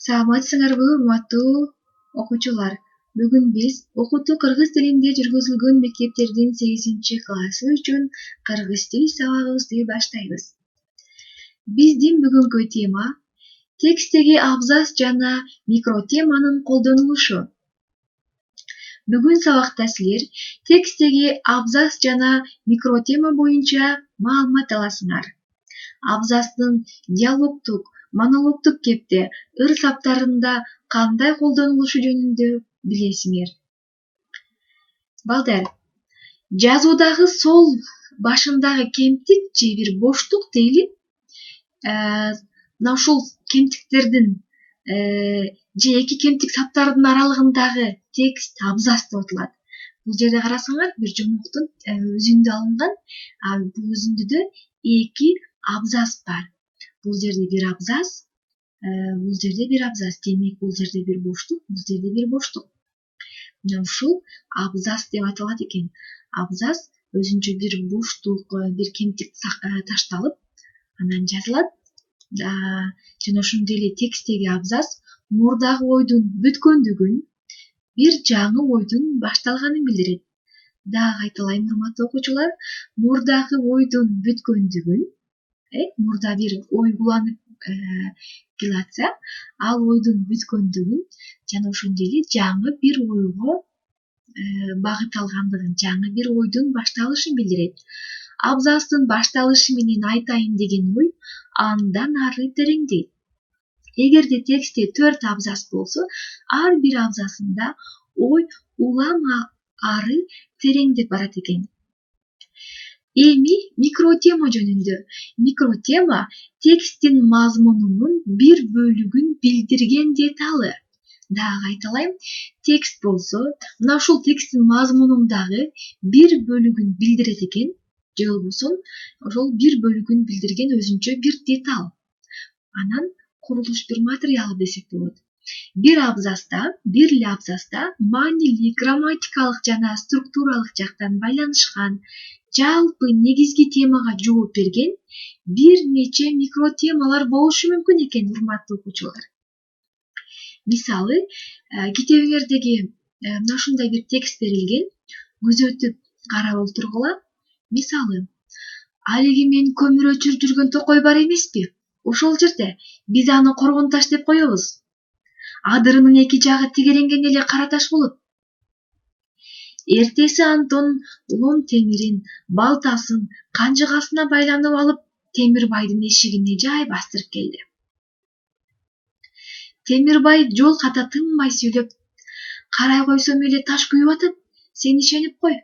Саламатсыңарбы, урматтуу окуучулар. Бүгүн биз окутуу кыргыз тилинде жүргүзүлгөн мектептердин 8-классы үчүн кыргыз тил сабагыбызды баштайбыз. Биздин бүгүнкү тема текстеги абзац жана микротеманын колдонулушу. Бүгүн сабакта силер текстеги абзац жана микротема боюнча маалымат аласыңар. Абзацтын диалогдук, монологдук кепте ыр саптарында кандай колдонулушу жөнүндө билесиңер. Балдар, жазуудагы сол башындагы кемтик же бир боштук дейли, мына ушул кемтиктердин же эки кемтик саптардын аралыгындагы текст абзац деп аталат. Бул жерде карасаңар, бир жумуктун үзүндү алынган, бул үзүндүдө эки абзац бар. Бул жерде бир абзац, бул жерде бир абзац. Демек, бул жерде бир боштук, бул жерде бир боштук. Мына ушул абзац деп аталат экен. Абзац өзүнчө бир боштук, бир кемтик ташталып, анан жазылат. Жана ошондой эле текстеги абзац мурдагы ойдун бүткөндүгүн, бир жаңы ойдун башталганын билдирет. Дагы кайталайм, урматтуу окуучулар, мурдагы ойдун бүткөндүгүн, мурда бир ой уланып келатса, ал ойдун бүткөндүгүн жана ошондой эле жаңы бир ойго багыт алгандыгын, жаңы бир ойдун башталышын билдирет. Абзацтын башталышы менен айтайын деген ой андан ары тереңдейт. Эгерде текстте 4 абзац болсо, ар бир абзацында ой улам ары тереңдеп барат экен. Эми микротема жөнүндө. Микротема тексттин мазмунунун бир бөлүгүн билдирген деталы. Дагы кайталайм, текст болсо, мына ушул тексттин мазмунундагы бир бөлүгүн билдирет экен, же болбосо ошол бир бөлүгүн билдирген өзүнчө бир деталь. Анан курулуш бир материалы десек болот. Бир эле абзацта маанилүү, грамматикалык жана структуралык жактан байланышкан жалпы негизги темага жооп берген бир нече микротемалар болушу мүмкүн экен, урматтуу окуучулар. Мисалы, китебиңердеги мына ушундай бир текст берилген, күзөтүп карап олтургула. Мисалы, алиги мен көмүр өчүрүп жүргөн токой бар эмеспи? Ошол жерде биз аны коргон таш деп коебуз. Адырынын эки жагы тегеренген эле кара таш болот. Эртеси Антон лом темирин, балтасын канжыгасына байланып алып, Темирбайдын эшигине жай бастырып келди. Темирбай жол ката тынбай сүйлөп: "Карай койсом эле таш күйүп атат, сен ишенип кой",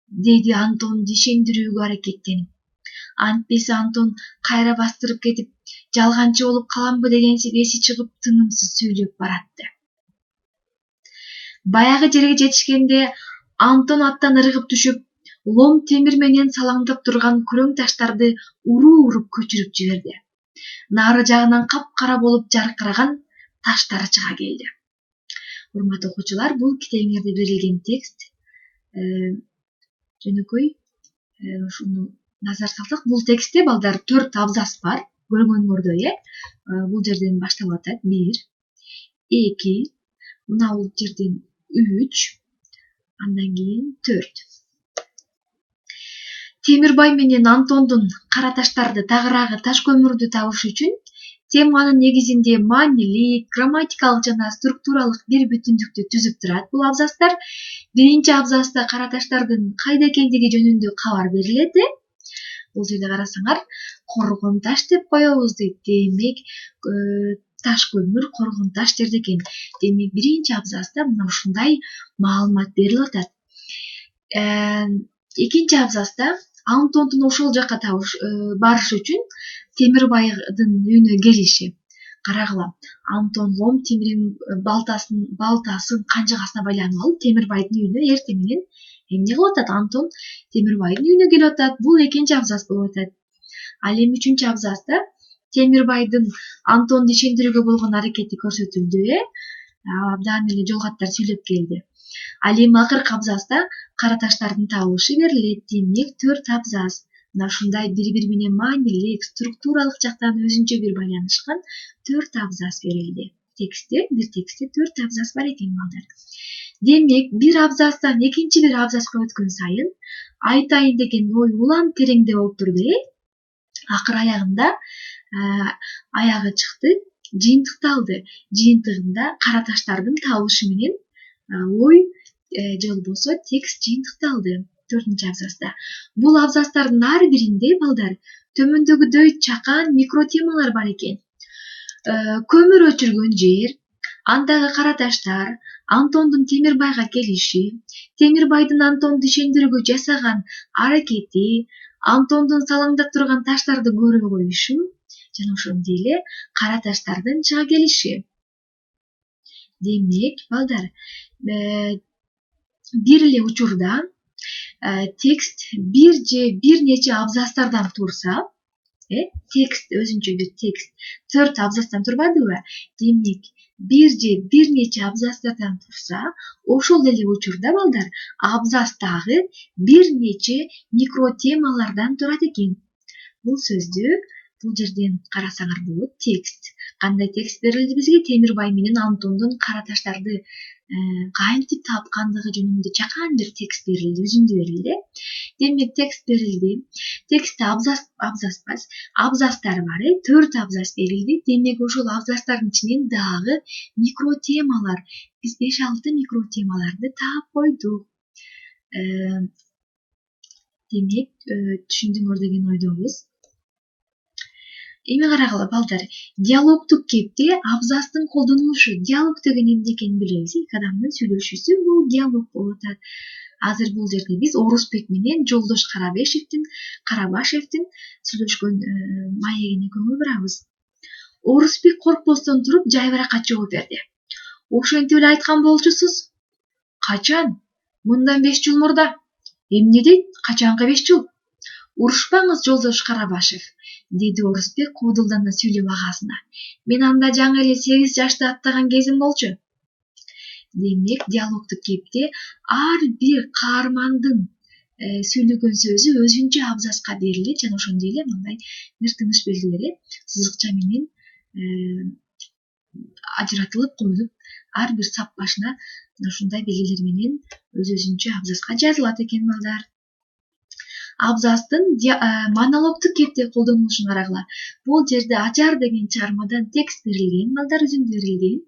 деди Антонду ишендирүүгө аракеттенип. Антпесе Антон кайра бастырып кетип, жалганчы болуп каламбы дегенсип эси чыгып тынымсыз сүйлөп баратты. Баягы жерге жетишкенде Антон аттан ыргып түшүп, лом темир менен салаңдап турган күрөң таштарды уруу уруп көчүрүп жиберди. Нары жагынан капкара болуп жаркыраган таштар чыга келди. Урматтуу окуучулар, бул китебиңерде берилген текст жөнөкөй ушуну назар салсак, бул текстте балдар 4 абзац бар, көргөнүңөрдөй, бул жерден башталып атат. 1, 2, мына бул жерден 3, андан кийин 4. Темирбай менен Антондун кара таштарды тагыраагы таш көмүрдү табышы үчүн теманын негизинде маанилик, грамматикалык жана структуралык бир бүтүндүктү түзүп турат бул абзацтар. Биринчи абзацта кара таштардын кайда экендиги жөнүндө кабар берилет. Бул жерде карасаңар, коргон таш деп коебуз дейт. Демек, таш көмүр, коргон таш жерде экен. Демек, биринчи абзацта мына ушундай маалымат берилип атат. Экинчи абзацта Антондун ошол жакка барышы үчүн Темирбайдын үйүнө келиши. Карагыла, Антон лом темирин, балтасын канжыгасына байланып алып, Темирбайдын үйүнө эртең менен эмне кылып атат? Антон Темирбайдын үйүнө келип атат. Бул экинчи абзац болуп атат. Ал эми үчүнчү абзацта Темирбайдын Антонду ишендирүүгө болгон аракети көрсөтүлдү, абдан эле жолгаттар сүйлөп келди. Ал эми акыркы абзацта кара таштардын табылышы берилет. Демек, 4 абзац. Мына ушундай бири-бири менен маанилик, структуралык жактан өзүнчө бир байланышкан 4 абзац берилди. бир текстте 4 абзац бар экен балдар. Демек, бир абзацтан экинчи бир абзацка өткөн сайын айтайын деген ой улам тереңдеп болуп турду. Акыр аягында аягы чыкты, жыйынтыкталды. Жыйынтыгында кара таштардын табылышы менен ой же болбосо текст жыйынтыкталды 4 абзацта. Бул абзацтардын ар биринде балдар төмөндөгүдөй чакан микро темалар бар экен. Көмүр өчүргөн жер, андагы кара таштар, Антондун Темирбайга келиши, Темирбайдын Антонду ишендирүүгө жасаган аракети, Антондун салаңдап турган таштарды көрө коюшу жана ошондой эле кара таштардын чыга келиши. Демек, балдар, бир эле учурда текст бир же бир нече абзацтардан турса, текст өзүнчө бир текст 4 абзацтан турбадыбы? Демек, бир же бир нече абзацтардан турса, ошол эле учурда балдар абзац дагы бир нече микро темалардан турат экен. Бул сөздүк бул жерден карасаңар болот. Текст. Кандай текст берилди бизге? Темирбай менен Антондун кара таштарды кантип тапкандыгы жөнүндө чакан бир текст берилди, үзүндү берилди. Демек, текст берилди. Текстте абзацтар бар, 4 абзац берилди. Демек, ошол абзацтардын ичинен дагы микро темалар, биз 5-6 микро темаларды таап койдук. Демек, түшүндүңөр деген ойдобуз. Эми карагыла балдар, диалогдук кепте абзацтын колдонулушу. Диалог деген эмне экенин билебиз. Эки адамдын сүйлөшүүсү бул диалог болуп атат. Азыр бул жерде биз Орусбек менен Жолдош Карабашевдин сүйлөшкөн маегине көңүл бурабыз. Орусбек коркпостон туруп жайбаракат жооп берди. Ошентип эле айткан болчусуз. Качан? Мындан 5 жыл мурда. Эмне дейт? Качанкы 5 жыл? Урушпаңыз, Жолдош Карабашев, деди Орусбек куудулдана сүйлөп агасына. Мен анда жаңы эле 8 жашты аттаган кезим болчу. Демек, диалогдук кепте ар бир каармандын сүйлөгөн сөзү өзүнчө абзацка берилет жана ошондой эле мындай бир тыныш белгилери сызыкча менен ажыратылып коюлуп, ар бир сап башына ушундай белгилер менен өзүнчө абзацка жазылат экен балдар. Абзацтын монологдук кепте колдонулушун карагыла. Бул жерде Ажар деген чыгармадан текст берилген, балдар, үзүндү берилген.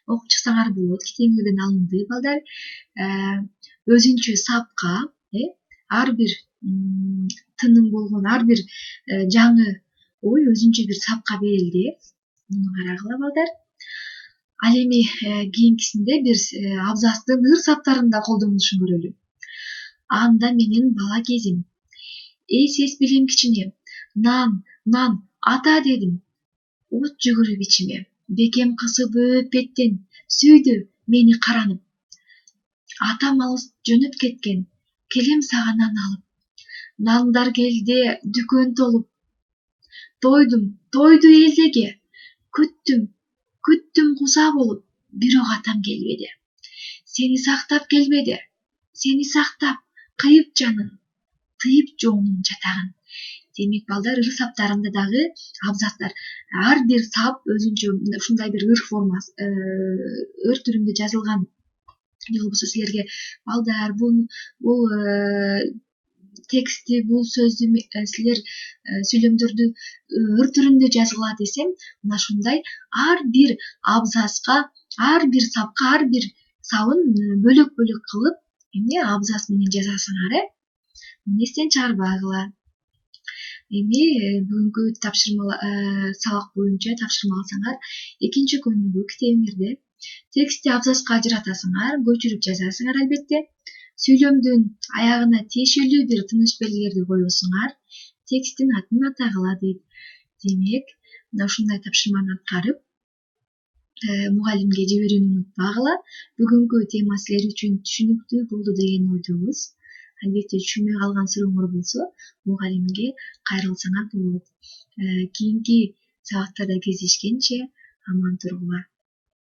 Окуп чыксаңар болот, китебиңерден алынды, балдар. Өзүнчө сапка, ар бир тыным болгон, ар бир жаңы ой өзүнчө бир сапка берилди. Муну карагыла, балдар. Ал эми кийинкисинде бир абзацтын ыр саптарында колдонулушун көрөлү. Анда менин бала кезим. Эс билем кичине. Нан, ата дедим. От жүгүрүп ичиме. Бекем кысып беттен сүйдү мени каранып. Атам алыс жөнөп кеткен. Келем сага нан алып. Нандар келди дүкөн толуп. Тойду элдеге. Күттүм куза болуп. Бирок атам келбеди. Сени сактап келбеди. Сени сактап кыйып жанын, тыйып жоонун жатагын. Демек, балдар, ыр саптарында дагы абзацтар ар бир сап өзүнчө ушундай бир ыр формасы, ыр түрүндө жазылган. Же болбосо силерге балдар бул текстти, бул сөздү силер сүйлөмдөрдү ыр түрүндө жазгыла десем, мына ушундай ар бир абзацка, ар бир сапка, ар бир сабын бөлөк-бөлөк кылып, эмне абзац менен жазасыңар, эмнесинен чыгарбагыла. Эми бүгүнкү сабак боюнча тапшырма алсаңар, экинчи күнүгү китебиңерде текстти абзацка ажыратасыңар, көчүрүп жазасыңар албетте. Сүйлөмдүн аягына тиешелүү бир тыныш белгилерди коесуңар, тексттин атын атагыла дейт. Демек, мына ушундай тапшырманы аткарып, мугалимге жиберүүнү унутпагыла. Бүгүнкү тема силер үчүн түшүнүктүү болду деген ойдобуз. Албетте түшүнбөй калган сурооңор болсо, мугалимге кайрылсаңар болот. Кийинки сабактарда кездешкенче аман тургула.